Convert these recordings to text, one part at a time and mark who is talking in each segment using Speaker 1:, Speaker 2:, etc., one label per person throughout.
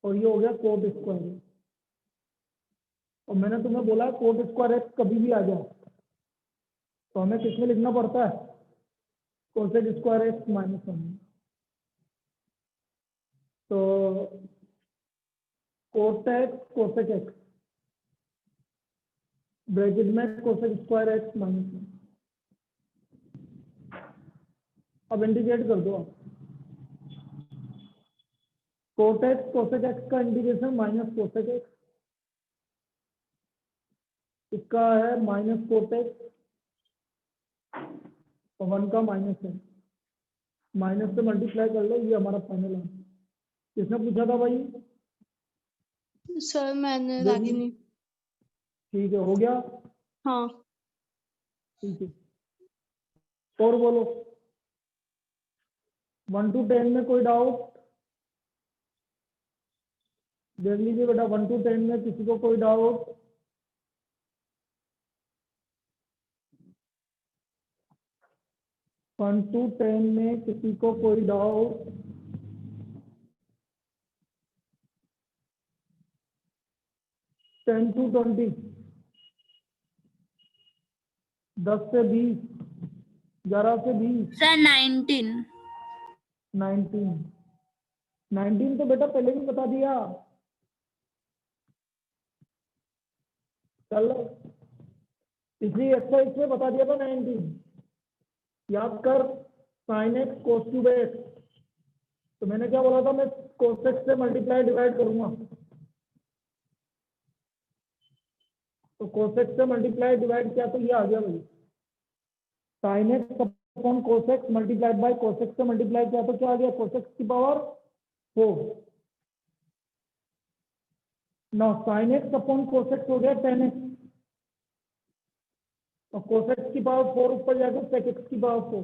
Speaker 1: और ये हो गया कोट स्क्वायर। और मैंने तुम्हें बोला कोट स्क्वायर एक्स कभी भी आ जाए तो हमें किसमें लिखना पड़ता है, cosec square x minus one. तो cot x cosec x bracket में cosec square x minus one. अब इंटीग्रेट कर दो आप। कोट एक्स कोसेक एक्स का इंटीग्रेशन माइनस कोसेक एक्स, इसका है माइनस कोट एक्स और वन का माइनस है, माइनस से मल्टीप्लाई कर लो, ये हमारा फाइनल आंसर। किसने पूछा था भाई?
Speaker 2: सर मैंने
Speaker 1: देखिए।
Speaker 2: रागिनी।
Speaker 1: ठीक है, हो गया।
Speaker 2: हाँ
Speaker 1: ठीक है, और बोलो 1 to 10 में कोई डाउट? देख लीजिए बेटा, 1 to 10 में किसी को कोई डाउट? वन टू 10 में किसी को कोई डाउट? 10 to 20, 10 से 20, 11 से 20,
Speaker 3: सर 19।
Speaker 1: 19 तो बेटा पहले भी बता दिया। चलो पिछली एक्सरसाइज में बता दिया था 19। याद कर, sign x cos cube x, तो मैंने क्या बोला था, मैं कोस एक्स से मल्टीप्लाई डिवाइड करूंगा। तो कोस एक्स से मल्टीप्लाई डिवाइड किया तो ये आ गया भाई, sine x upon cos x multiplied by cos x से मल्टीप्लाई किया तो क्या आ गया, कोस एक्स की पावर 4। ना sign x upon cos x हो गया 10x, और कोस एक्स की पावर 4 ऊपर जाकर सेक एक्स की पावर 4।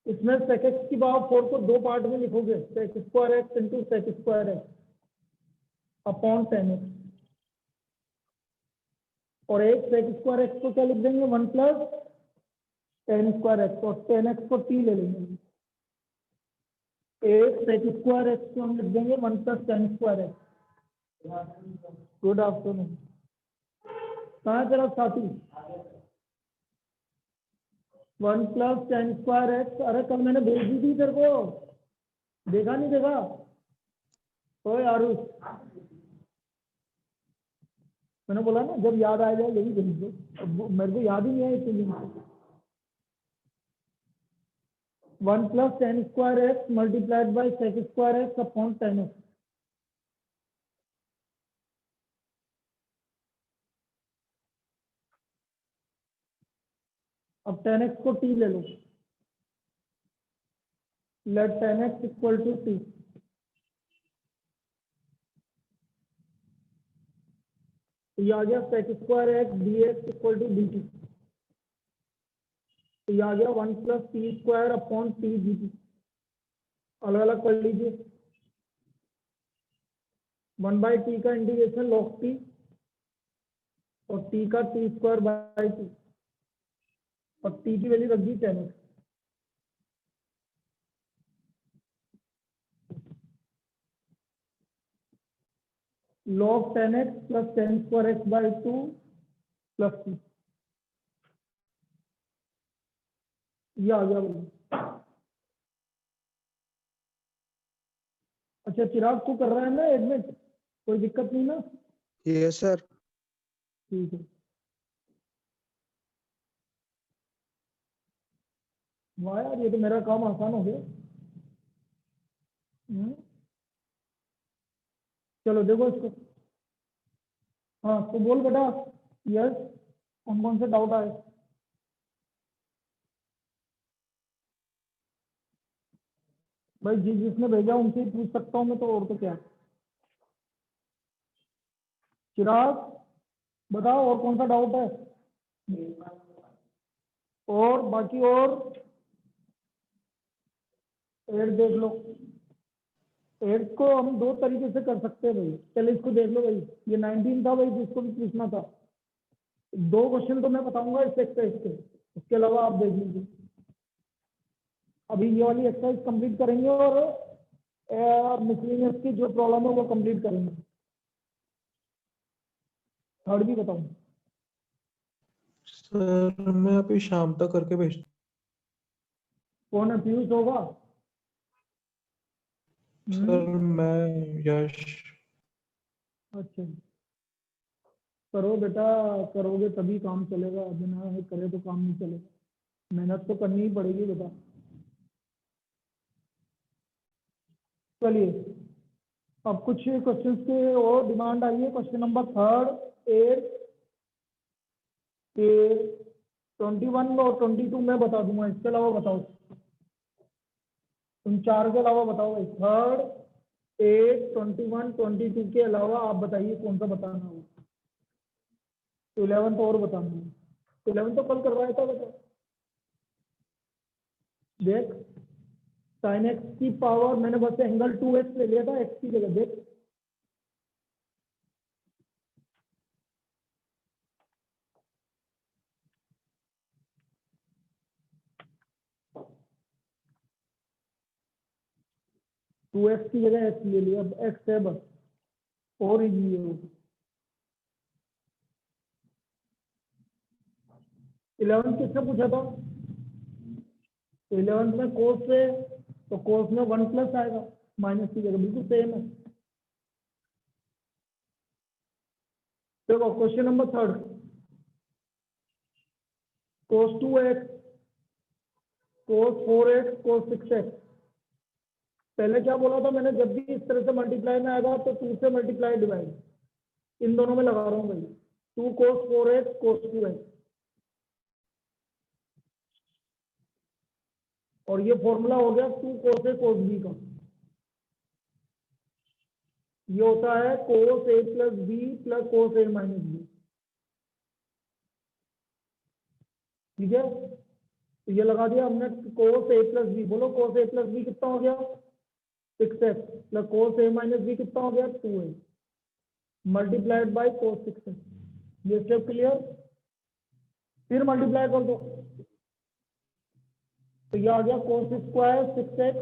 Speaker 1: इसमें सेक एक्स की पावर 4 को दो पार्ट में लिखोगे, sec square x into sec square x upon 10x, और एक सेक स्क्वायर एक्स को क्या लिख देंगे, 1 प्लस टेन स्क्वायर एक्स, और 10x को t ले लेंगे। एक सेक स्क्वायर एक्स को हम लिख देंगे 1 plus ten square x. Good afternoon. कहाँ है तेरा साथी? 1 प्लस टेन स्क्वायर एक्स, अरे कल मैंने भेज दी थी तेरे को, देखा नहीं देखा? ओए आरुष, मैंने बोला ना जब याद आ जाए यही भेज दो, अब मेरे को याद ही नहीं है इतने दिन से। 1 plus ten square x multiplied by sec square x upon 10x। अब 10x को t ले लो, let 10x equal to t। ये आ गया sec square x d x equal to d t. तो ये आ गया 1 plus t square upon t d t. अलग अलग कर लीजिए। 1 बाई टी का इंटीग्रेशन लॉग टी, और टी का टी स्क्वायर बाई टी, और टी की वैल्यू रख दी 10x। log 10x plus ten square x by 2 plus T. ये आ गया भाई। अच्छा चिराग तू कर रहा है ना एडमिट, कोई दिक्कत नहीं ना?
Speaker 4: Yes sir.
Speaker 1: ठीक है। वाह यार, ये तो मेरा काम आसान हो गया। चलो देखो इसको। हाँ तो बोल बेटा, यस कौन कौन से डाउट आए? भाई जिसने भेजा उनसे ही पूछ सकता हूँ मैं तो, और तो क्या। चिराग बताओ और कौन सा डाउट है? और बाकी और एड देख लो। एड को हम दो तरीके से कर सकते हैं भाई, पहले इसको देख लो भाई। ये 19 था भाई, जिसको भी पूछना था। दो क्वेश्चन तो मैं बताऊंगा इस एक्सरसाइज के, उसके अलावा आप देख लीजिए। अभी ये वाली एक्सरसाइज कंप्लीट करेंगे और मिसलिनियस की जो प्रॉब्लम है वो कंप्लीट करेंगे। थर्ड भी बताऊं?
Speaker 2: सर मैं अभी शाम तक करके भेज।
Speaker 1: कौन है, पीयूष होगा?
Speaker 2: सर मैं यश।
Speaker 1: अच्छा, करो बेटा, करोगे तभी काम चलेगा, बिना करे तो काम नहीं चलेगा, मेहनत तो करनी ही पड़ेगी बेटा। चलिए, अब कुछ क्वेश्चंस के और डिमांड आई है। क्वेश्चन नंबर थर्ड, 8 के 21 और 22 में बता दूंगा, इसके अलावा बताओ, तुम चार के अलावा बताओ भाई। थर्ड, 8, 21, 22 के अलावा आप बताइए कौन सा बताना हो। 11 तो और बताना है, 11 तो कल करवाया था बेटा। देख, साइन एक्स की पावर मैंने बस एंगल 2x ले लिया था एक्स की जगह। देख, टू एक्स की जगह एक्स ले लिया, अब एक्स है बस, और इजी है वो। 11 किसने पूछा था? 11 में कोस से, तो कोस में 1 प्लस आएगा, माइनस की जगह, बिल्कुल सेम है। देखो क्वेश्चन नंबर थर्ड, कोस 2x, कोस 4x, कोस 6x। पहले क्या बोला था मैंने, जब भी इस तरह से मल्टीप्लाई में आएगा तो 2 से मल्टीप्लाई डिवाइड, इन दोनों में लगा रहा हूँ भाई। 2 कोस 4x, कोस 2x, और ये फॉर्मूला हो गया 2 कोस ए कोस बी का। ये होता है कोस ए प्लस बी प्लस कोस ए माइनस बी। ठीक है, तो ये लगा दिया हमने, कोस ए प्लस बी। बोलो कोस ए प्लस बी कितना हो गया? 6x प्लस कोस ए माइनस बी कितना हो गया? 2a multiplied by cos 6x। ये स्टेप क्लियर? फिर मल्टीप्लाई कर दो, तो ये आ गया cos square 6x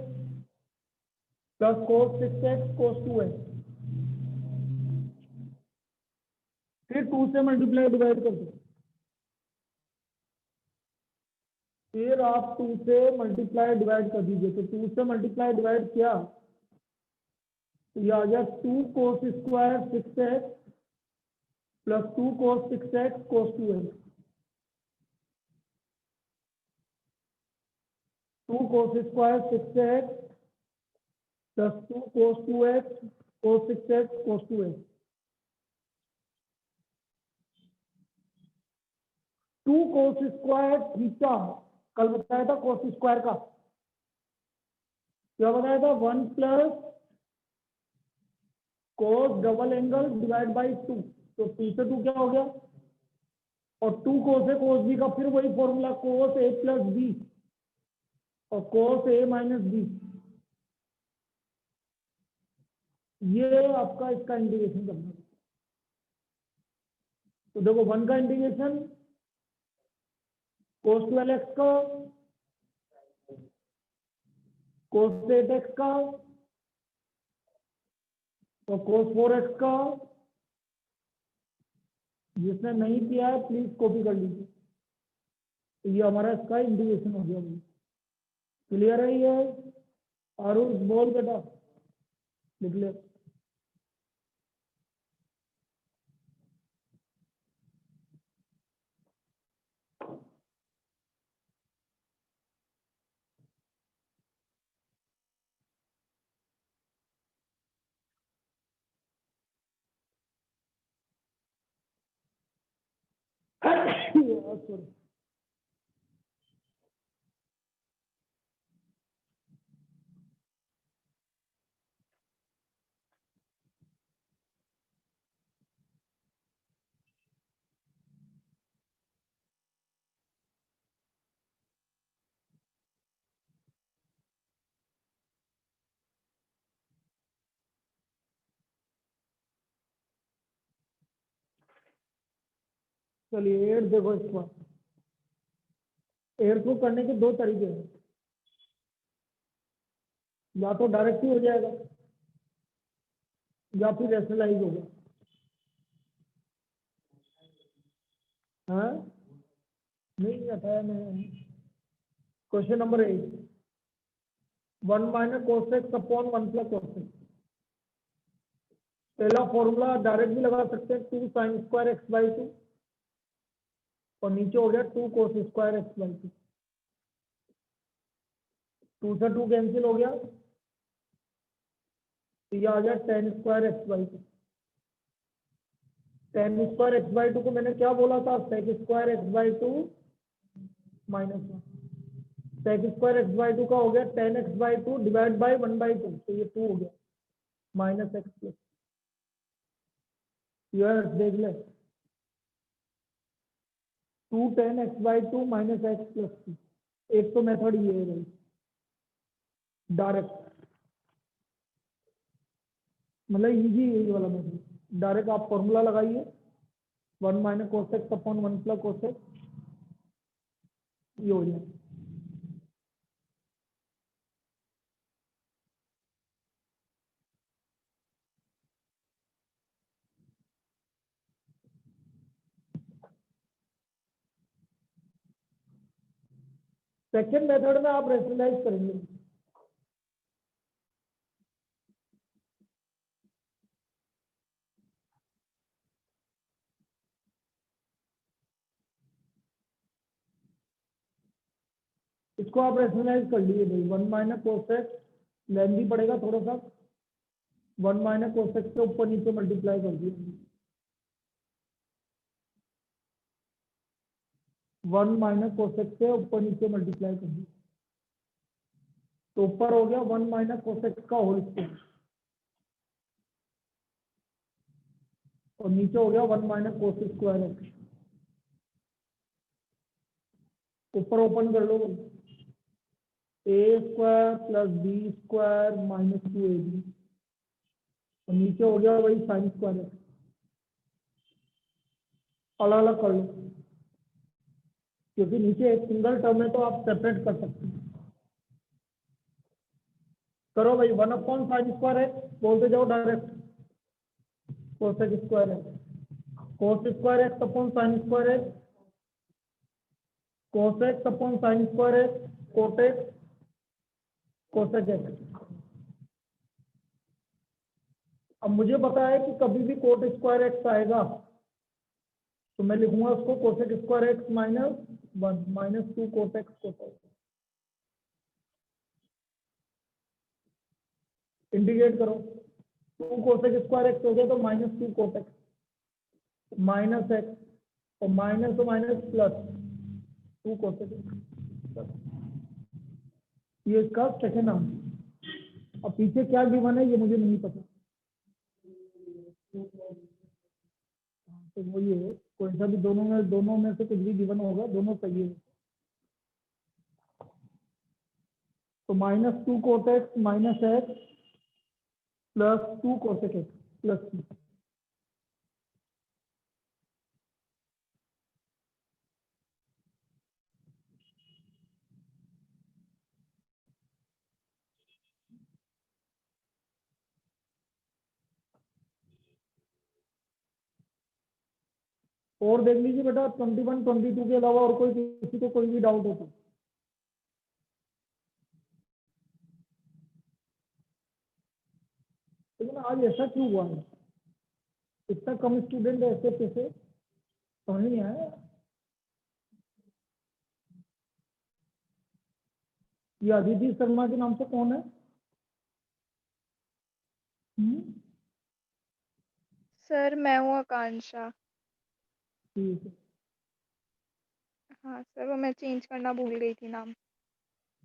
Speaker 1: plus cos 6x कोस 2x। फिर 2 से मल्टीप्लाई डिवाइड कर दो, फिर आप 2 से मल्टीप्लाई डिवाइड कर दीजिए। तो 2 से मल्टीप्लाई डिवाइड किया तो ये आ गया 2 कोस स्क्वायर 6x प्लस 2 कोस 6x कोस 2x। 2 cos square 6x plus 2 कोस 2x कोस 6x कोस 2x। 2 कोस स्क्वायर थीटा, कल बताया था कोस स्क्वायर का, क्या बताया था? 1 plus cos double angle divide by 2। तो 2 से 2 क्या हो गया, और 2 कोस है कोस बी का, फिर वही फॉर्मूला कोस ए प्लस बी और कोस ए माइनस बी। ये आपका इसका इंटीग्रेशन करना है। तो देखो 1 का इंटीग्रेशन कोस 12x का, कोस 8x का और कोस 4x का। जिसने नहीं किया है प्लीज कॉपी कर लीजिए। तो ये हमारा इसका इंटीग्रेशन हो गया। क्लियर है ये? आरुष बोल बेटा, लिख ले। सॉरी, चलिए 8 देखो, इसका 8 को करने के दो तरीके हैं। या तो डायरेक्ट ही हो जाएगा या फिर रैशनलाइज होगा। हाँ नहीं बताया मैंने। Question number 8, 1 minus cos x upon 1 plus cos x। पहला फॉर्मूला डायरेक्ट भी लगा सकते हैं, 2 sin स्क्वायर x बाई 2, और नीचे हो गया 2 cos स्क्वायर x बाई 2। 2 से 2 कैंसिल हो गया, तो ये आ गया tan square x by 2। tan square x by 2 को मैंने क्या बोला था, sec square x by 2 minus 1। sec square x by 2 का हो गया tan x by 2 divide by 1 by 2, तो ये 2 हो गया माइनस x प्लस। यस देख ले, 2 tan x by 2 minus x plus 2। एक तो मेथड ये है भाई डायरेक्ट, मतलब इजी है ये वाला मेथड। डायरेक्ट आप फॉर्मूला लगाइए, 1 minus cos x upon 1 plus cos x, ये हो जाए। सेकेंड मेथड में आप रैशनलाइज करेंगे। इसको आप रैशनलाइज कर लिए भाई, 1 माइनस cos x लेंदी पड़ेगा थोड़ा सा, 1 माइनस cos x के ऊपर नीचे मल्टीप्लाई कर दिए, 1 माइनस cos x के ऊपर नीचे मल्टीप्लाई कर दिए, तो ऊपर हो गया 1 माइनस cos x का होल स्क्वायर, और नीचे हो गया 1 माइनस cos स्क्वायर x। ऊपर ओपन कर लो, a square plus b square minus 2ab, और नीचे हो गया वही साइन स्क्वायर x। अलग अलग कर लो, क्योंकि नीचे एक सिंगल टर्म है तो आप सेपरेट कर सकते हैं। करो भाई, 1 अपॉन साइन स्क्वायर एक्स बोलते जाओ direct, cosec square x, cos square x upon sign square x, cosec upon sine square x, Kotak cosec x. अब मुझे पता है कि कभी भी कोट स्क्वायर एक्स आएगा तो मैं लिखूंगा उसको cosec square x minus 1 minus 2 cosec cosec. Integrate करो, 2 कोसेक स्क्वायर एक्स हो गया तो माइनस 2 कोसेक माइनस एक्स, और माइनस तो माइनस प्लस 2 कोसेक एक्स। ये इसका सेकेंड आंसर। अब पीछे क्या गिवन है ये मुझे नहीं पता, तो वो ये है, कोई सा भी दोनों में से कुछ भी गिवन होगा, दोनों सही है। तो minus 2 cosec minus x plus 2 cosec x plus 2। और देख लीजिए बेटा, 21 22 के अलावा और कोई किसी को कोई भी डाउट हो तो। लेकिन आज ऐसा क्यों हुआ है, इतना कम स्टूडेंट ऐसे कैसे, समझ नहीं आया। ये अदिति शर्मा के नाम से कौन है?
Speaker 3: सर मैं हूँ आकांक्षा।
Speaker 1: ठीक है,
Speaker 3: हाँ सर, वो मैं चेंज करना भूल गई थी नाम।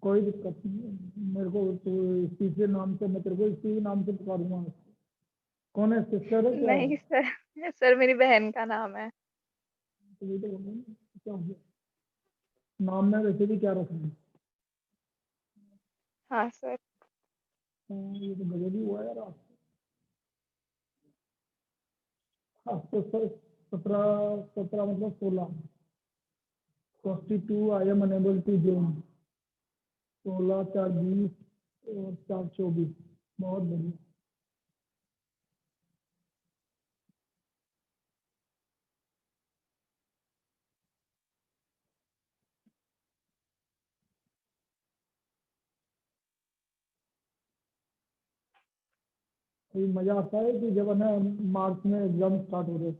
Speaker 1: कोई दिक्कत नहीं है, मेरे को तो इसी के नाम से, मैं तेरे को इसी नाम से पुकारूंगा। कौन है, सिस्टर है क्या है?
Speaker 3: नहीं सर, सर मेरी बहन का नाम है।
Speaker 1: तो ये तो बोल रहे हैं ना, क्या हो गया? नाम में वैसे भी क्या रखना है?
Speaker 3: हाँ सर।
Speaker 1: ये तो बदल ही हुआ यार आज। तो 17 मतलब 16, 42 I am unable to join, 16 4 20, और 424, बहुत बढ़िया। ये मजा आता है कि जब है ना मार्च में एग्जाम स्टार्ट हो रहे हैं,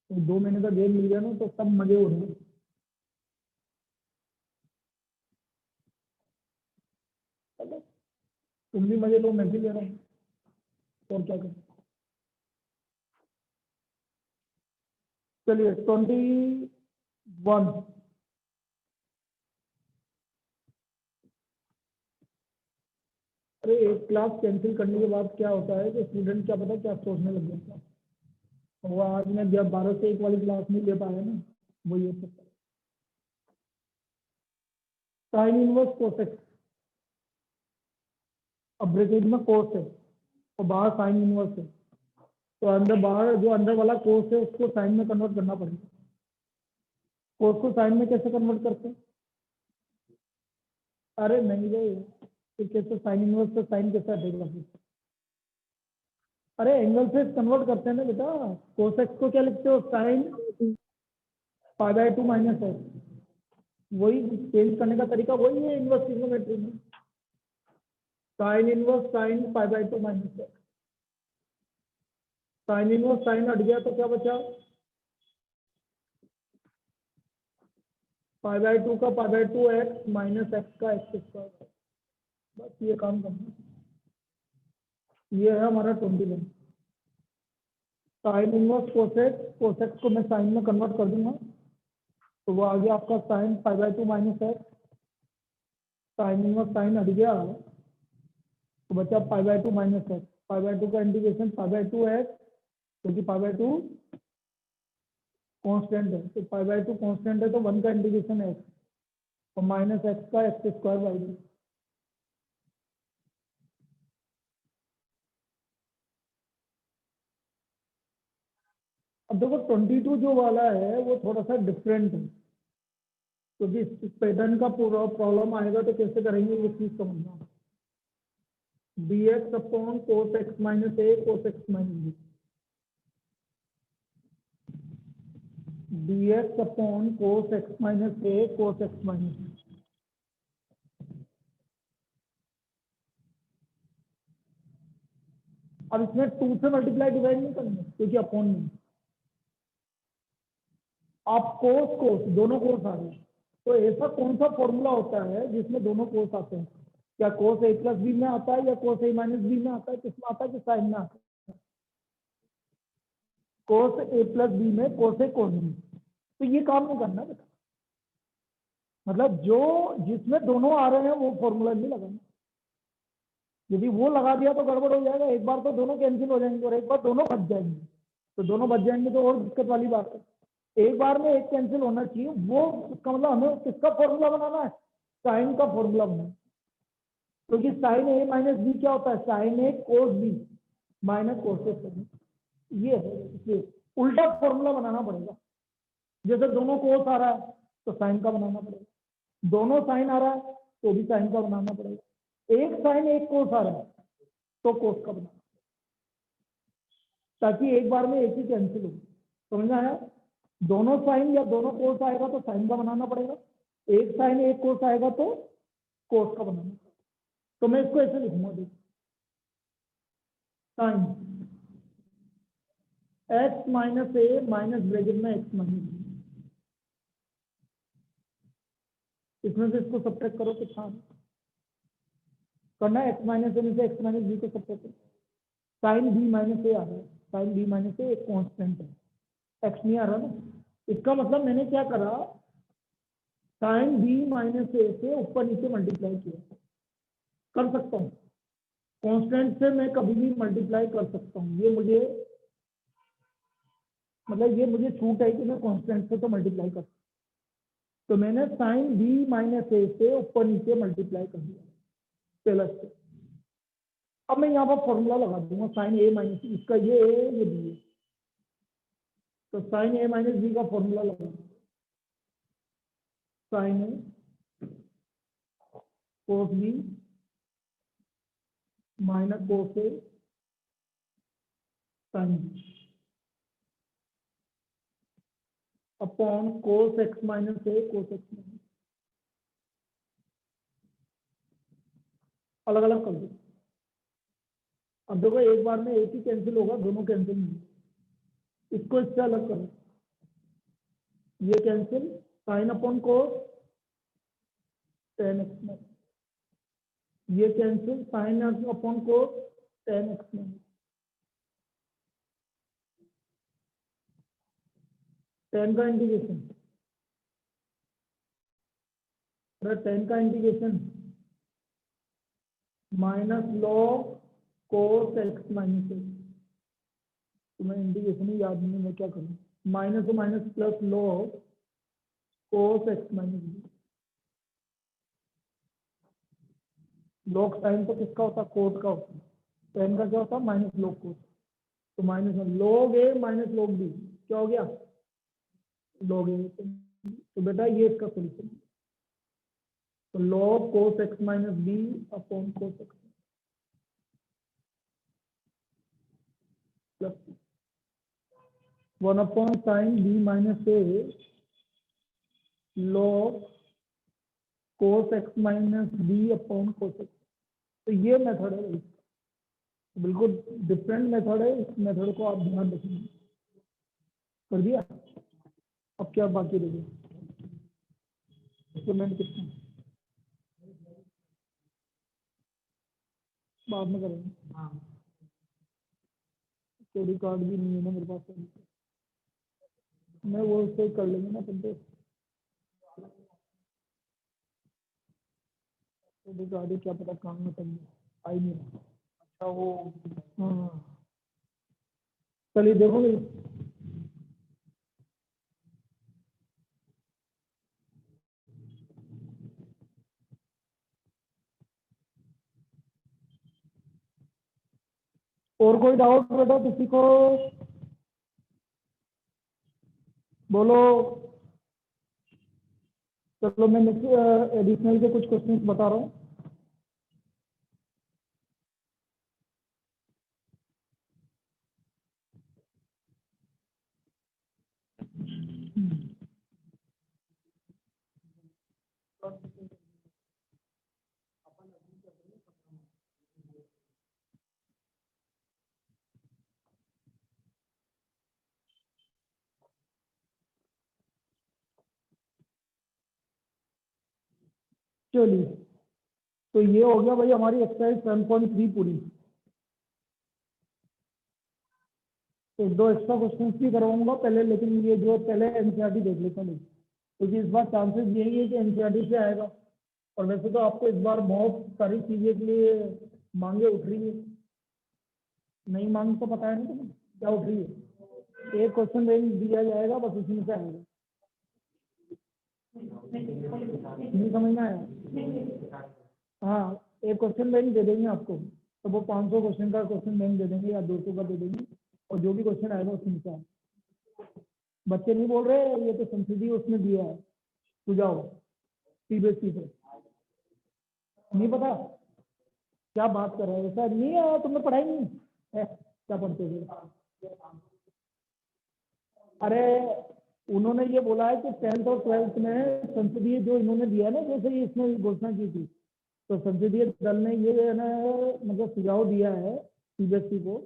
Speaker 1: तो 2 महीने का गेम मिल गया ना, तो सब मजे हो रहे हैं। चलो, तुम भी मजे लो, मैं भी ले रहा हूँ, और क्या करें। चलिए 21। अरे एक क्लास कैंसिल करने के बाद क्या होता है कि स्टूडेंट क्या पता क्या सोचने लग जाता है। वो आज मैं जब 12 से 1 वाली क्लास नहीं ले पाया ना, वो ये सब साइन इनवर्स कोसेक, अब ब्रैकेट में कोस है और बाहर साइन इनवर्स है, तो अंदर बाहर जो अंदर वाला कोस है उसको साइन में कन्वर्ट करना पड़ेगा। कोस को साइन में कैसे कन्वर्ट करते हैं? अरे नहीं भाई, तो कैसे साइन इनवर्स से साइन कैसे हटेगा फिर? अरे एंगल से कन्वर्ट करते हैं ना बेटा। कोसेक को क्या लिखते हो? साइन π/2 माइनस है। वही चेंज करने का तरीका वही है इनवर्स ट्रिग्नोमेट्री में। साइन इनवर्स साइन π/2 माइनस है। साइन इनवर्स साइन हट गया तो क्या बचा? π/2 का π/2 एक्स माइनस एक्स का एक्स स्क्वायर। बस ये काम करना। ये है हमारा 21। साइन इनवर्स कोसेक, कोसेक को मैं साइन में कन्वर्ट कर दूंगा, तो वो आ गया आपका sine π/2 minus x. Sine inverse sine हट गया तो बचा π/2 माइनस एक्स। π/2 का इंटीग्रेशन π/2 एक्स, क्योंकि π/2 कांस्टेंट है, तो π/2 कांस्टेंट है तो 1 का इंटीग्रेशन एक्स और माइनस एक्स का एक्स स्क्वायर बाई 2। अब देखो 22 जो वाला है वो थोड़ा सा डिफरेंट है, क्योंकि इस पैटर्न का पूरा प्रॉब्लम आएगा तो कैसे करेंगे ये चीज समझना। dx upon cos x minus a cos x minus b, dx upon cos x minus a cos x minus b. अब इसमें 2 से मल्टीप्लाई डिवाइड नहीं करना क्योंकि अपॉन नहीं। आप कोस कोस दोनों कोस आ रहे हैं, तो ऐसा कौन सा फॉर्मूला होता है जिसमें दोनों कोस आते हैं? क्या कोस ए प्लस बी में आता है या कोस ए माइनस बी में आता है? किसमें आता है कि साइन में आता है? कोस ए प्लस बी में कोस ए कोस बी। तो ये काम नहीं करना बेटा, मतलब जो जिसमें दोनों आ रहे हैं वो फॉर्मूला नहीं लगाना। यदि वो लगा दिया तो गड़बड़ हो जाएगा। एक बार तो दोनों कैंसिल हो जाएंगे और एक बार दोनों बच जाएंगे, तो दोनों बच जाएंगे तो और दिक्कत वाली बात है। एक बार में एक कैंसिल होना चाहिए, वो इसका मतलब हमें किसका फॉर्मूला बनाना है? साइन का फॉर्मूला बनाना, क्योंकि साइन ए माइनस बी क्या होता है? Sign a cos b minus cos ए। ये है, इसलिए उल्टा फॉर्मूला बनाना पड़ेगा। जैसे दोनों कोस आ रहा है तो साइन का बनाना पड़ेगा, दोनों साइन आ रहा है तो भी साइन का बनाना पड़ेगा, एक साइन एक कोस आ रहा है तो कोस का बनाना, ताकि एक बार में एक ही कैंसिल हो। समझ आया? दोनों साइन या दोनों कोस आएगा तो साइन का बनाना पड़ेगा, एक साइन एक कोस आएगा तो कोस का बनाना पड़ेगा। तो मैं इसको ऐसे लिखूंगा, देखो साइन एक्स माइनस ए माइनस ब्रैकेट में एक्स माइनस बी, इसमें से इसको सब्ट्रैक्ट करो कितना करना है? एक्स माइनस ए में से एक्स माइनस बी को सब्ट्रैक्ट करो। साइन बी माइनस ए आ रहा है, साइन बी माइनस ए एक कांस्टेंट है, एक्स नहीं आ रहा ना। इसका मतलब मैंने क्या करा, साइन बी माइनस ए से ऊपर नीचे मल्टीप्लाई किया। कर सकता हूँ, कांस्टेंट से मैं कभी भी मल्टीप्लाई कर सकता हूँ। ये मुझे मतलब ये मुझे छूट है कि मैं कांस्टेंट से तो मल्टीप्लाई कर सकता हूँ। तो मैंने साइन बी माइनस ए से ऊपर नीचे मल्टीप्लाई कर दिया प्लस से। अब मैं यहाँ पर फॉर्मूला लगा दूंगा, साइन ए माइनस, इसका ये ए ये बी है, तो साइन ए माइनस बी का फॉर्मूला लगा, sine a cos b minus cos a sine b upon cos x minus a cos x minus, अलग अलग कर दो। अब देखो एक बार में एक ही कैंसिल होगा, दोनों कैंसिल नहीं, इसको इससे अलग करो, ये cancel, sine upon cos ten x minus, ये cancel, sine upon cos ten x minus, ten का इंटीग्रेशन, टेन का integration minus log cos x minus a, तुम्हें इंटीग्रेशन ही याद नहीं, मैं क्या करूँ, माइनस से minus plus log cos x minus b, log sine तो किसका होता है, कोट का होता है, टेन का क्या होता है, माइनस लॉग कोस, तो माइनस में लॉग ए माइनस लॉग बी क्या हो गया, लॉग ए, तो बेटा ये इसका सोल्यूशन, तो log cos x minus b upon cos x plus 1 upon sine b minus a log cos x minus b upon cos x, तो ये मेथड है, बिल्कुल डिफरेंट मेथड है, इस मेथड को आप ध्यान रखेंगे। कर दिया, अब क्या बाकी रह गया, पेमेंट कितना बाद में करेंगे, क्रेडिट कार्ड भी नहीं है ना मेरे पास, मैं वो उससे कर लेंगे ना, क्रेडिट कार्ड क्या पता काम में करना, आई नहीं रहा। अच्छा वो, हाँ चलिए देखो भाई, और कोई डाउट बेटा किसी को, बोलो। चलो मैं नेक्स्ट एडिशनल के कुछ क्वेश्चंस बता रहा हूँ। चलिए, तो ये हो गया भाई हमारी एक्सरसाइज 7.3 पूरी। एक दो एक्स्ट्रा क्वेश्चंस भी करवाऊंगा पहले, लेकिन ये जो पहले एनसीईआरटी देख लेता हूँ, क्योंकि इस बार चांसेस यही है कि एनसीईआरटी से आएगा, और वैसे तो आपको इस बार बहुत सारी चीजें के लिए मांगे उठ रही है, नई मांग तो पता है ना तुम्हें क्या उठ रही है, एक क्वेश्चन रेंज दिया जाएगा, बस उसमें से आएगा, नहीं समझ में आया, हाँ एक क्वेश्चन बैंक दे देंगे आपको, तो वो 500 क्वेश्चन का क्वेश्चन बैंक दे देंगे या 200 का दे देंगे, और जो भी क्वेश्चन आएगा उसमें से आएगा। बच्चे नहीं बोल रहे ये तो संसदीय उसमें दिया है, सुझाव सीबीएसई से, नहीं पता क्या बात कर रहे हो, सर नहीं है तुमने पढ़ाई नहीं है, क्या पढ़ते थे, अरे उन्होंने ये बोला है कि 10th और 12th में संसदीय जो इन्होंने दिया ना, जैसे ही इसमें घोषणा की थी, तो संसदीय दल ने ये ना मतलब सुझाव दिया है सीबीएसई को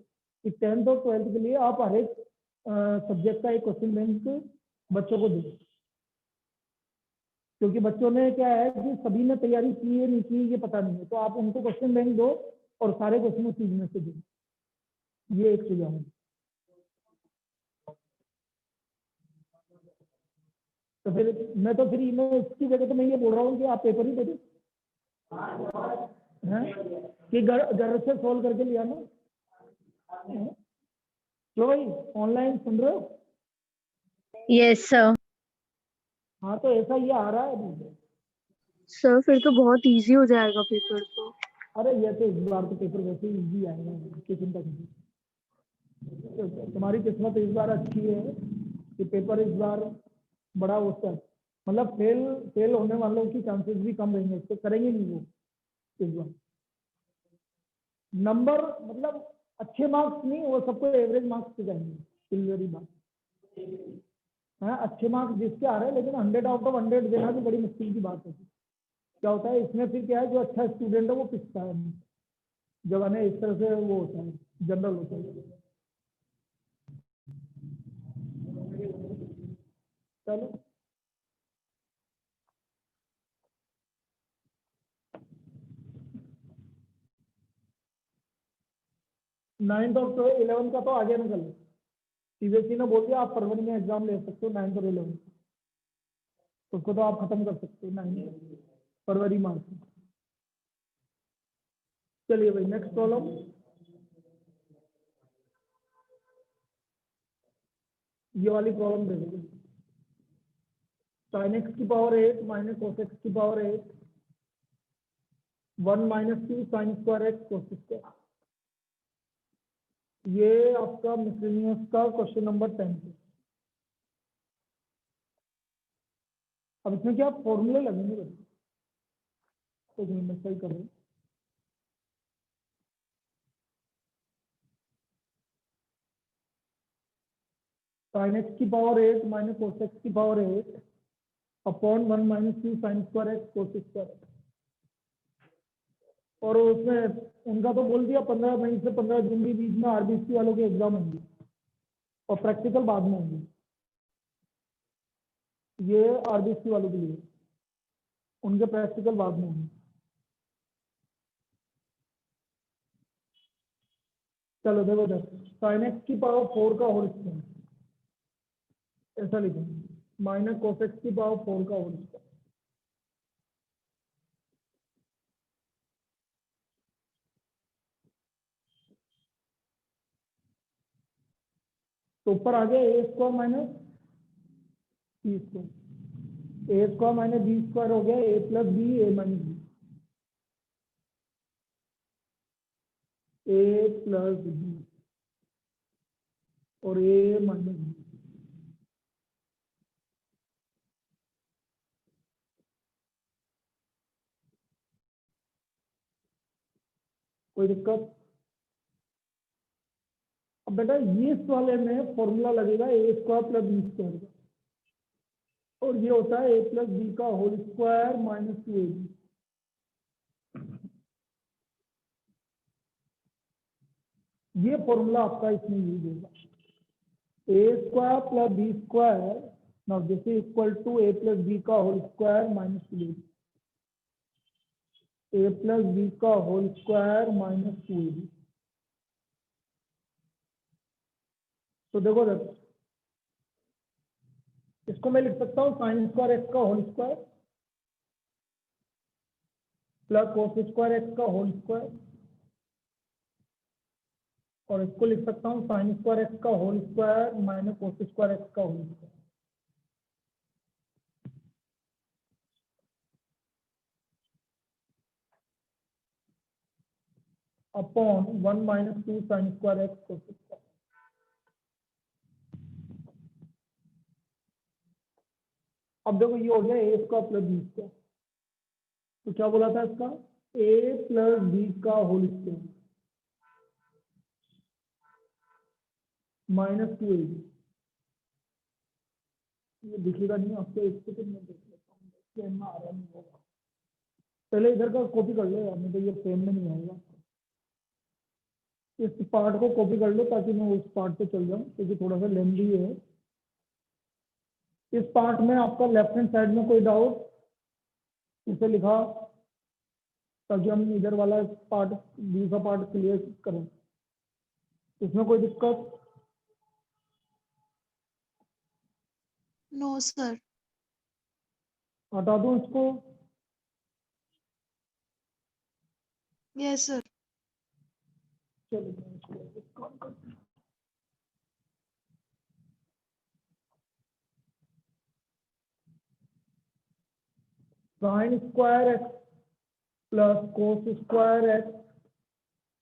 Speaker 1: कि 10th और 12th के लिए आप हर एक सब्जेक्ट का एक क्वेश्चन बैंक बच्चों को दें, क्योंकि बच्चों ने क्या है कि सभी ने तैयारी की है नहीं की ये पता नहीं है, तो आप उनको क्वेश्चन बैंक दो और सारे क्वेश्चन उस चीज में से दो, ये एक सुझाव है। तो फिर मैं इसकी जगह तो मैं ये बोल रहा हूँ कि आप पेपर ही दे दो, हैं कि घर से सोल्व करके लिया ना, जो भाई ऑनलाइन सुन रहे हो,
Speaker 4: यस सर।
Speaker 1: हाँ तो ऐसा ये आ रहा है अभी,
Speaker 4: सर फिर तो बहुत इजी हो जाएगा पेपर तो।
Speaker 1: अरे ये तो इस बार तो पेपर वैसे ही इजी आएगा, की चिंता कीजिए, तो तुम्हारी किस्मत इस बार अच्छी है कि पेपर इस बार बड़ा होता है, मतलब फेल होने वालों की चांसेस भी कम रहेंगे, तो करेंगे नहीं वो इस बार, नंबर मतलब अच्छे मार्क्स नहीं, वो सबको एवरेज मार्क्स पे जाएंगे, सिल्वरी मार्क्स। हाँ, अच्छे मार्क्स जिसके आ रहे हैं, लेकिन 100 आउट ऑफ 100 देना भी बड़ी मुश्किल की बात है। क्या होता है इसमें फिर क्या है, जो अच्छा स्टूडेंट है वो पिसता है, जब है इस तरह से वो होता है, जनरल होता है। चलो नाइन्थ और 11 का तो आगे निकल, सीबीएसई ने बोल दिया आप फरवरी में एग्जाम ले सकते हो 9th और 11, उसको तो आप खत्म कर सकते हो 9 फरवरी मार्च में। चलिए भाई नेक्स्ट प्रॉब्लम। ये वाली प्रॉब्लम दे दो, sin x की पावर 8 माइनस cos x की power 8 1 minus 2 sin square x cos square. ये आपका मिसलेनियस का क्वेश्चन नंबर 10 है। अब इसमें क्या फॉर्मूले लगेंगे बच्चे, तो मैं सही कर रहा हूँ। sin x की पावर 8 माइनस cos x की power 8 upon 1 minus 2 sin square x cos square. और उसमें उनका तो बोल दिया 15 मई से 15 जून के बीच में आरबीसी वालों के एग्जाम होंगे और प्रैक्टिकल बाद में होंगे। ये आरबीसी वालों के लिए, उनके प्रैक्टिकल बाद में होंगे। चलो देखो sin x की पावर 4 का होल स्क्वायर, ऐसा लिखेंगे, माइनस cos x की पावर 4 का होल स्क्वायर। तो ऊपर आ गया a square minus b square, A square minus b square हो गया ए प्लस बी ए माइनस बी, ए प्लस बी और ए माइनस बी। कोई दिक्कत? अब बेटा ये इस वाले में फॉर्मूला लगेगा a square plus b square का, और ये होता है ए प्लस बी का होल स्क्वायर माइनस 2ab। ये फॉर्मूला आपका इसमें यूज होगा, a square plus b square, now this is equal to a plus b का whole square minus 2ab, a plus b का होल स्क्वायर माइनस 2ab। तो देखो इसको मैं लिख सकता हूँ साइन स्क्वायर एक्स का whole square plus cos square x का होल स्क्वायर, और इसको लिख सकता हूँ साइन स्क्वायर एक्स का whole square minus cos square x का whole square upon 1 minus 2 sine square x cos square. अब देखो ये हो गया a square plus b square, तो क्या बोला था इसका, ए प्लस बी का होल स्क्वायर माइनस 2ab। ये दिखेगा नहीं आपको, एक सेकंड में देख लेता हूँ, फ्रेम में आ रहा नहीं होगा। पहले इधर का कॉपी कर लो यार, नहीं तो ये फ्रेम में नहीं आएगा। इस पार्ट को कॉपी कर लो ताकि मैं उस पार्ट पे चल जाऊँ, क्योंकि थोड़ा सा लेंदी है। इस पार्ट में आपका लेफ्ट हैंड साइड में कोई डाउट, इसे लिखा, ताकि हम इधर वाला पार्ट, दूसरा पार्ट क्लियर करें। इसमें कोई दिक्कत?
Speaker 5: No sir.
Speaker 1: हटा दूं इसको?
Speaker 5: Yes sir.
Speaker 1: चलो मैं इसको एक काम करते हैं। Sine square x plus cos square x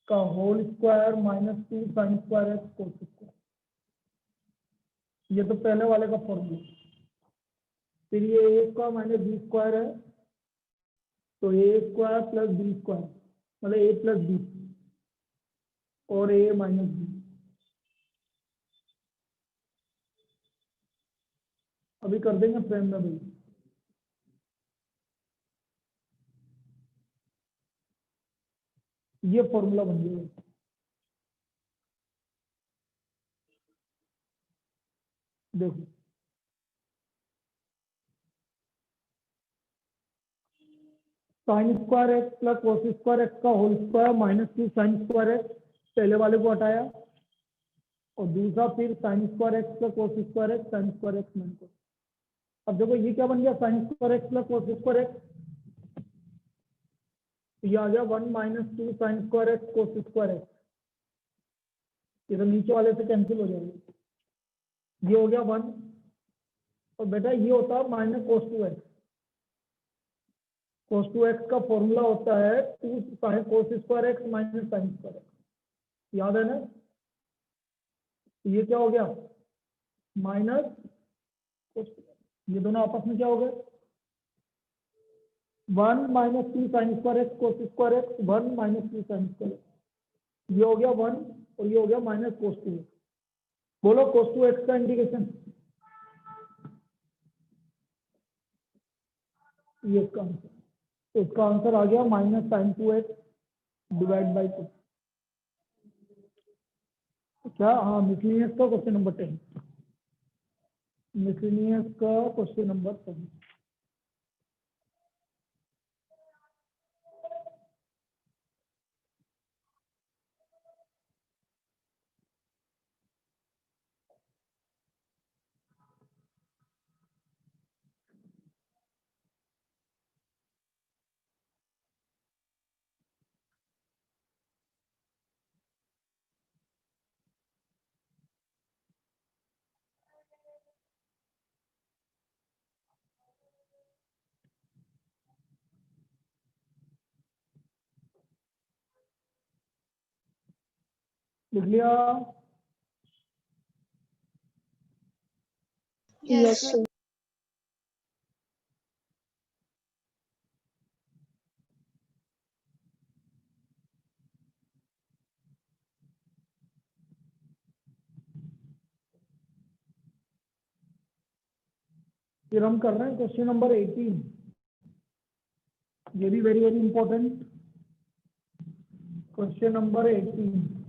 Speaker 1: का whole square minus 2 sine square x cos square, ये तो पहले वाले का फॉर्मूला। फिर ये a square minus b square है, तो a square plus b square मतलब ए प्लस बी, और a माइनस बी। अभी कर देंगे फ्रेम में भाई। ये फॉर्मूला बन गया। देखो sine square x plus cos square x का whole square minus 2 sine square x, पहले वाले को हटाया, और दूसरा फिर sine square x plus cos square x sine square x minus. अब देखो ये क्या बन गया, sine square x plus cos square x, ये आ गया 1 minus 2 sine square x cos square x. ये तो नीचे वाले से कैंसिल हो जाएगा, ये हो गया 1, और बेटा ये होता है माइनस कोस 2x। कोस 2x का फॉर्मूला होता है 2 sine cos square x minus sign square x, याद है ना। ये क्या हो गया, माइनस कोस, ये दोनों आपस में क्या हो गए, 1 minus 2 sine square x cos square x, 1 minus 2 sine square x, ये हो गया 1 और ये हो गया माइनस कोस 2x। बोलो कोस 2x का इंटीग्रेशन, ये इसका आंसर, तो इसका आंसर आ गया minus sign 2x divide by 2। क्या, हाँ मिसलिनियस का क्वेश्चन नंबर 10, मिसलिनियस का क्वेश्चन नंबर 10। लिख लिया,
Speaker 5: Yes, sir.
Speaker 1: फिर हम कर रहे हैं क्वेश्चन नंबर 18, ये भी very very important question number 18।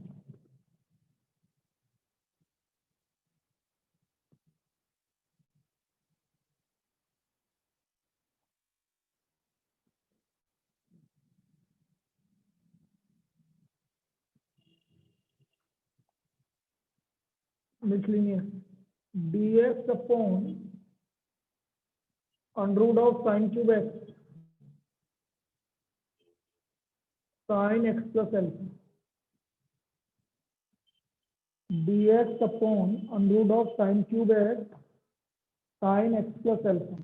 Speaker 1: Miscellaneous dx upon under root of sine cube x sine x plus alpha, dx upon under root of sine cube x sine x plus alpha.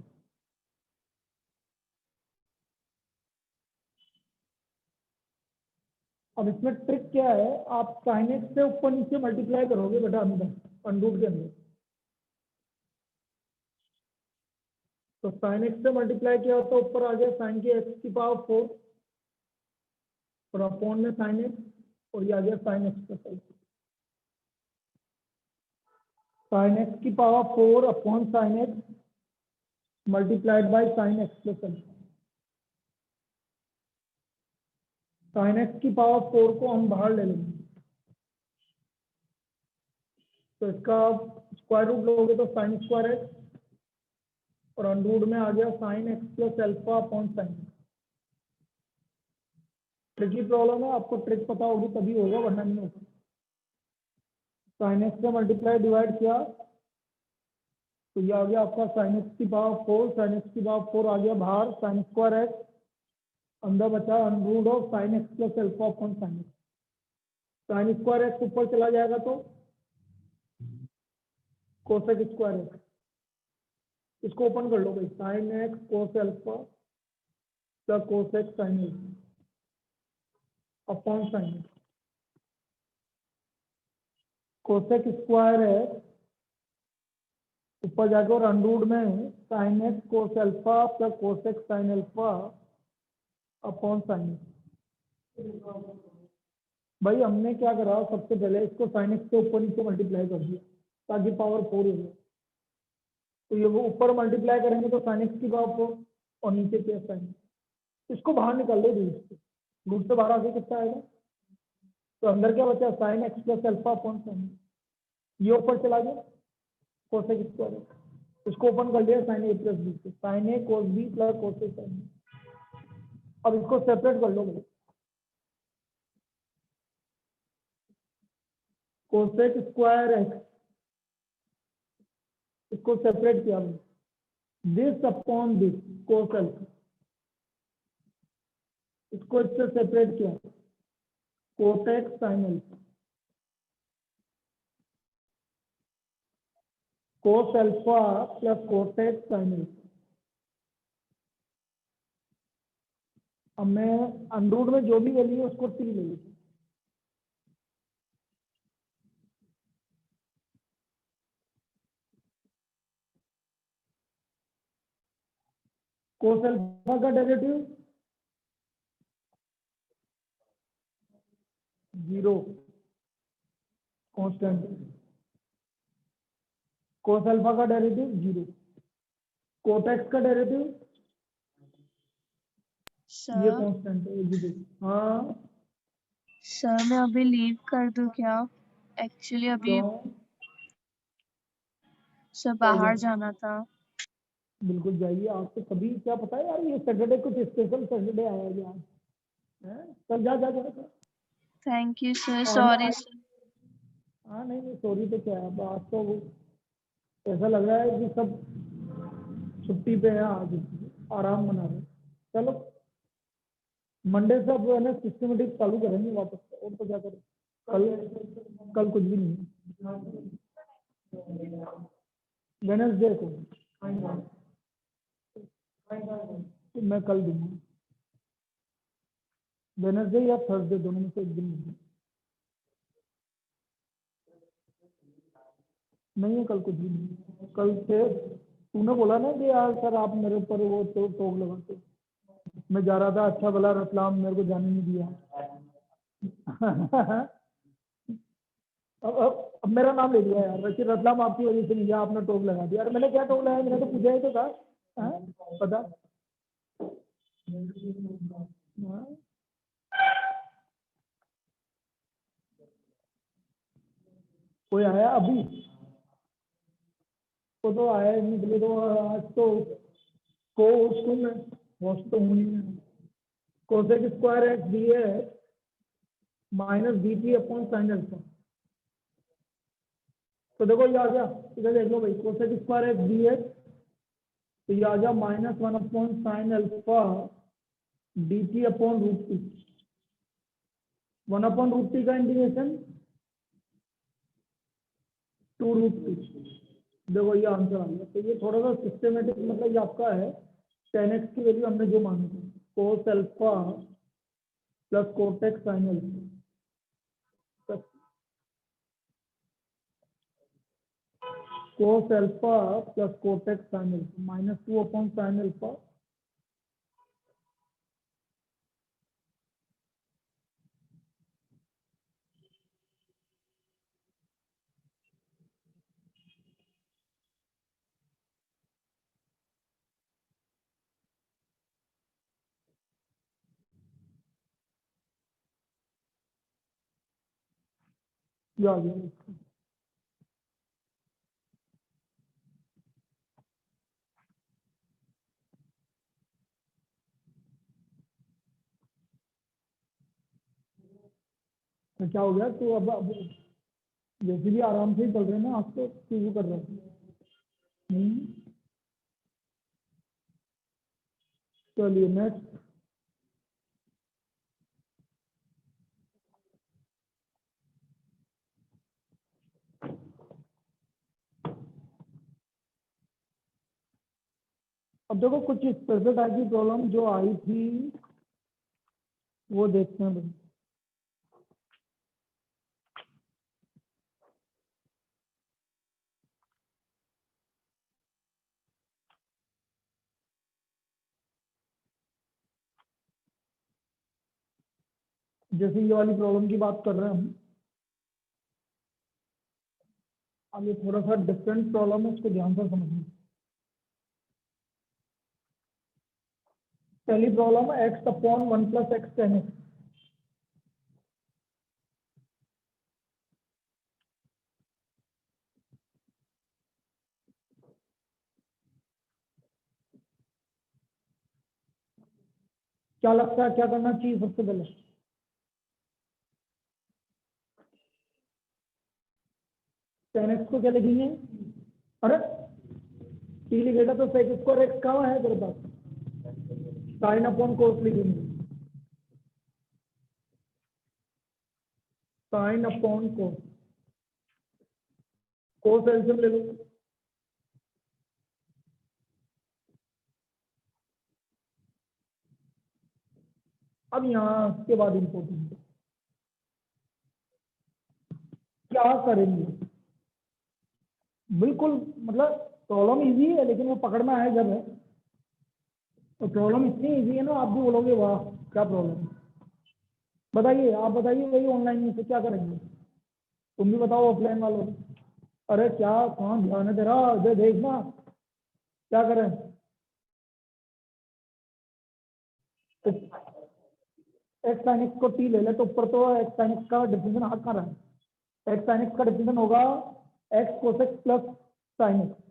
Speaker 1: अब इसमें trick क्या है, आप sign x से ऊपर नीचे multiply करोगे बेटा अंदर अंडर रूट के अंदर, तो साइन एक्स से मल्टीप्लाई किया तो ऊपर आ गया साइन के एक्स की पावर 4 और अपॉन में साइन एक्स, और ये आ गया sine x plus alpha. Sine x की power 4 upon sine x multiplied by sine x plus alpha. Sine x की पावर 4 को हम बाहर ले लेंगे, तो इसका स्क्वायर रूट लोगे तो साइन स्क्वायर एक्स, और अंडर रूट में आ गया sine x plus alpha upon sign. Tricky problem है, आपको ट्रिक पता होगी तभी होगा, वरना नहीं होगा। साइन एक्स से मल्टीप्लाई डिवाइड किया तो ये आ गया आपका साइन एक्स की पावर 4, साइन एक्स की पावर 4 आ गया बाहर, साइन स्क्वायर एक्स अंदर बचा under root of sine x plus alpha upon sine x. Sine square x ऊपर चला जाएगा तो कोसेक स्क्वायर एक्स, इसको ओपन कर लो भाई, sine x cos alpha plus cosec sine x upon sine x. Cosec square x ऊपर जाकर और अंडर रूट में sign x cos alpha plus cosec sine alpha upon sine x. भाई हमने क्या करा, सबसे पहले इसको साइन एक्स के ऊपर नीचे मल्टीप्लाई कर दिया ताकि पावर 4 हो जाए। तो ये वो ऊपर मल्टीप्लाई करेंगे तो साइन एक्स की पावर 4 और नीचे प्लस साइन। इसको बाहर निकाल दो रूट से, रूट से बाहर आके कितना आएगा, तो अंदर क्या बचा, sign x plus alpha upon sine. ये ऊपर चला गया कोसेक स्क्वायर, इसको ओपन कर लिया साइन ए प्लस बी से, sine a cos b plus cosec sine. अब इसको सेपरेट कर लो, कोसेक स्क्वायर एक्स, इसको सेपरेट किया this upon this cos alpha, इसको इससे सेपरेट किया cosec sine alpha, cos alpha plus cosec sine alpha. अब मैं अंडरूट में जो भी वैल्यू है उसको 3 ले लेता हूं। कोस अल्फा का डेरिवेटिव 0 कांस्टेंट, कोस अल्फा का डेरिवेटिव 0, कोट एक्स का डेरिवेटिव ये
Speaker 4: सर
Speaker 1: कांस्टेंट है 0। हाँ
Speaker 4: सर मैं अभी लीव कर दूं क्या? एक्चुअली अभी
Speaker 1: क्यों,
Speaker 4: सर
Speaker 1: हो गया,
Speaker 4: बाहर जाना था।
Speaker 1: बिल्कुल जाइए। आज तो कभी क्या पता है यार, ये सैटरडे कुछ स्पेशल सैटरडे आया है आज, हैं? चल जा जा जा,
Speaker 4: थैंक यू सर,
Speaker 1: आना
Speaker 4: सॉरी
Speaker 1: आज।
Speaker 4: सर।
Speaker 1: हाँ नहीं नहीं, सॉरी तो क्या है, अब आज तो ऐसा लग रहा है कि सब छुट्टी पे है आज, आराम मना रहे हैं। चलो मंडे से अब है ना सिस्टमेटिक चालू करेंगे वापस, और तो क्या करें, कल कल कुछ भी नहीं, वेडनेसडे को तो मैं कल दूंगा, वेडनेसडे या थर्सडे दोनों में से एक दिन दूंगा। नहीं है कल कुछ भी नहीं, कल से तूने बोला ना कि यार सर आप मेरे ऊपर वो तो टोक लगाते हो। मैं जा रहा था, अच्छा भला रतलाम मेरे को जाने नहीं दिया। अब मेरा नाम ले लिया यार, वैसे रतलाम आपकी वजह से नहीं गया, आपने टोक लगा दिया। अरे मैंने क्या टोक लगाया, मैंने तो पूछा ही तो था। हाँ? पता हाँ? कोई आया अभी, तो आया ही निकले तो आज तो को उसको मैं होस्ट तो हूँ नहीं मैं। Cosec square x d x minus d t upon sine alpha. तो देखो ये आ गया, इधर देख लो भाई, cosec square x d x, तो ये आ गया -1 upon sine alpha d t upon root t, 1 upon root t का इंटीग्रेशन 2 रूट टी। देखो ये आंसर आ गया। तो ये थोड़ा सा सिस्टमेटिक, मतलब ये आपका है 10x की वैल्यू हमने जो मानी थी, कोस alpha plus Kotak sign alpha, cos alpha plus Kotak sine alpha -2 upon sine alpha ये आ गया। तो क्या हो गया, तो अब जैसे भी आराम से ही चल रहे हैं ना, आज तो शुरू कर रहे हैं। चलिए नेक्स्ट। अब देखो कुछ स्पेशल टाइप की प्रॉब्लम जो आई थी वो देखते हैं भाई। जैसे ये वाली प्रॉब्लम की बात कर रहे हैं हम, अब ये थोड़ा सा डिफरेंट प्रॉब्लम है, उसको ध्यान से समझिए। पहली प्रॉब्लम है x upon 1 plus x ten x. क्या लगता है क्या करना चाहिए सबसे पहले? टेन एक्स को क्या लिखेंगे? अरे टी लिखेगा तो सेक स्क्वायर एक्स कहाँ है तेरे पास? साइन अपॉन कोस लिखेंगे, साइन अपॉन कोस। कोस एल्सियम ले लो। अब यहाँ के बाद इंपॉर्टेंट क्या करेंगे? बिल्कुल, मतलब प्रॉब्लम इजी है लेकिन वो पकड़ना है जब है, तो प्रॉब्लम इतनी इजी है ना, आप भी बोलोगे वाह क्या प्रॉब्लम है। बताइए, आप बताइए वही ऑनलाइन में से क्या करेंगे? तुम भी बताओ ऑफलाइन वालों को। अरे क्या कहाँ ध्यान है तेरा, दे देखना क्या करें। एक्स साइन एक्स को टी ले ले तो ऊपर तो एक्स साइन एक्स का डिफरेंशियल हाथ कहाँ रहा है? एक्स साइन एक्स का डिफरेंशियल होगा एक्स कोस एक्स प्लस साइन एक्स।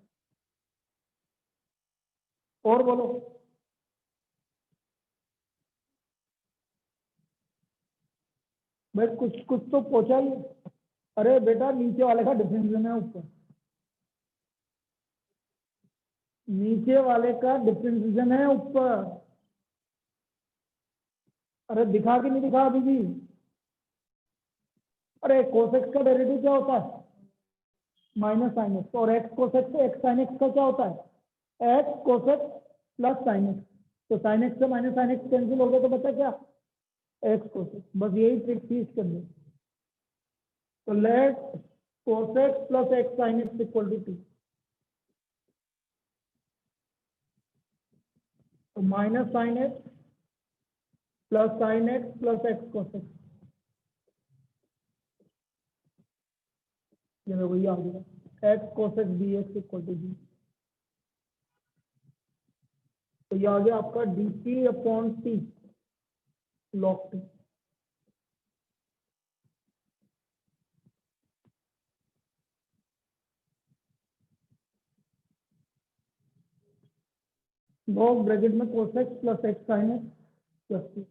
Speaker 1: और बोलो। भाई कुछ कुछ तो पहुंचा ही। अरे बेटा नीचे वाले का डिफरेंशियल है ऊपर, नीचे वाले का डिफरेंशिएशन है ऊपर। अरे दिखा कि नहीं दिखा अभी भी? अरे कोसेक्स का डेरिवेटिव क्या होता है? Minus sine x. और एक्स कोसेक्स से एक्स साइन एक्स का क्या होता है? X cos x plus sine x. तो साइन एक्स से माइनस साइन एक्स कैंसिल हो गया तो बचा क्या? X cos x. बस यही ट्रिक थी इसके अंदर। तो let cos x plus x sine x equal to 2। तो minus sine x plus sine x plus x cos x, ये वही आ गया x कोसेक्स D x equal to d. तो ये आ गया आपका d t upon t log t. Log bracket में cos x plus x sine x plus t.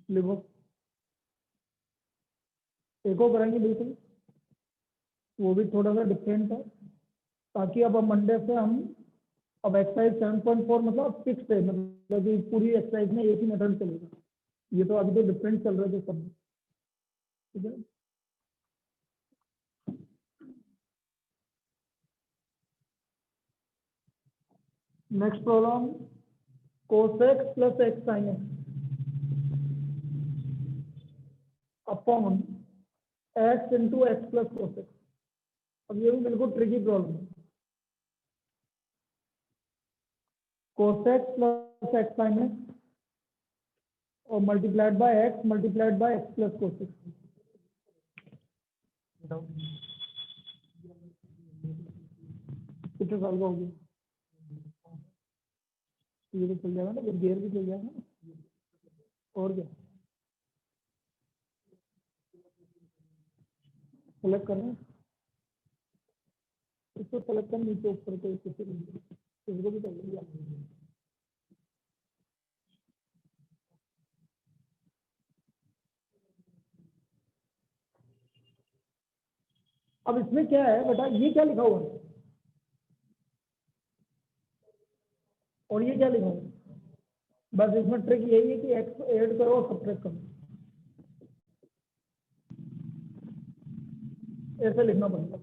Speaker 1: लिखो, देखो करेंगे बिल्कुल, वो भी थोड़ा सा डिफरेंट है, ताकि अब मंडे से हम अब एक्सरसाइज 7.4 मतलब फिक्स है, मतलब कि पूरी एक्सरसाइज में एक ही मेथड चलेगा। ये तो अभी तो डिफरेंट चल रहे थे सब, ठीक है। Next problem, cos x plus x sine x upon x into x plus cos x. अब ये भी बिल्कुल ट्रिकी प्रॉब्लम है। Cos x plus x sine x और multiplied by x plus cos x. कितने साल का हो गया? ये तो चल जाएगा ना, फिर गियर भी चल जाएगा ना, और क्या सेलेक्ट करना है? इसको सेलेक्ट कर नीचे ऊपर को इसको भी कर लिया। अब इसमें क्या है बेटा, ये क्या लिखा हुआ है और ये क्या लिखा हुआ है? बस इसमें ट्रिक यही है कि एक्स ऐड करो और सब्ट्रैक्ट करो, ऐसे लिखना पड़ेगा।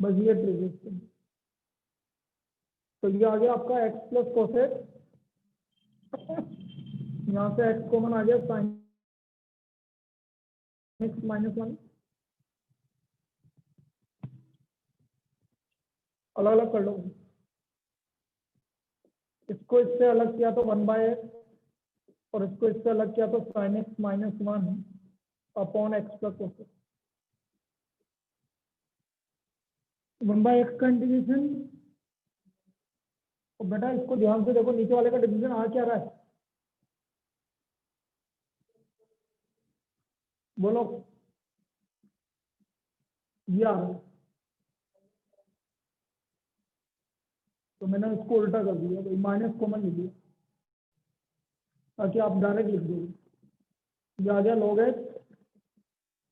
Speaker 1: बस ये ट्रिक है इसके। तो ये आ गया आपका एक्स प्लस कोसेक, यहाँ से एक्स कॉमन आ गया साइन एक्स माइनस वन, अलग अलग कर लो। इसको इससे अलग किया तो 1/x, और इसको इससे अलग किया तो sin x minus one upon x plus x. 1/x का इंटीग्रेशन, और बेटा इसको ध्यान से देखो, नीचे वाले का डिवीजन आ क्या रहा है, बोलो, ये आ रहा है। तो मैंने इसको उल्टा कर दिया, भाई माइनस कॉमन लिख दिया ताकि आप डायरेक्ट लिख दोगे। ये आ गया log x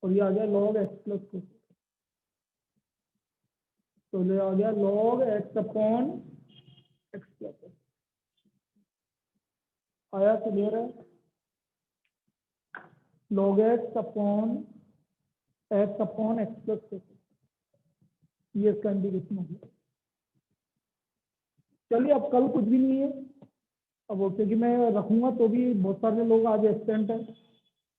Speaker 1: और ये आ गया log x प्लस टू, तो ये आ गया log x upon x plus x. आया, क्लियर है? log x upon x plus x, ये इसका इंटीग्रेशन हो गया। चलिए अब कल कुछ भी नहीं है, अब वो क्योंकि मैं रखूंगा तो भी बहुत सारे लोग आज एब्सेंट हैं,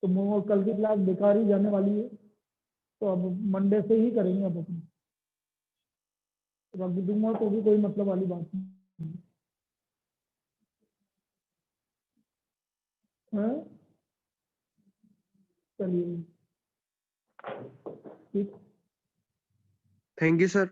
Speaker 1: तो वो कल की क्लास बेकार ही जाने वाली है, तो अब मंडे से ही करेंगे अब अपनी, रख दूंगा तो भी कोई मतलब वाली बात नहीं है। चलिए ठीक।
Speaker 6: Thank you sir.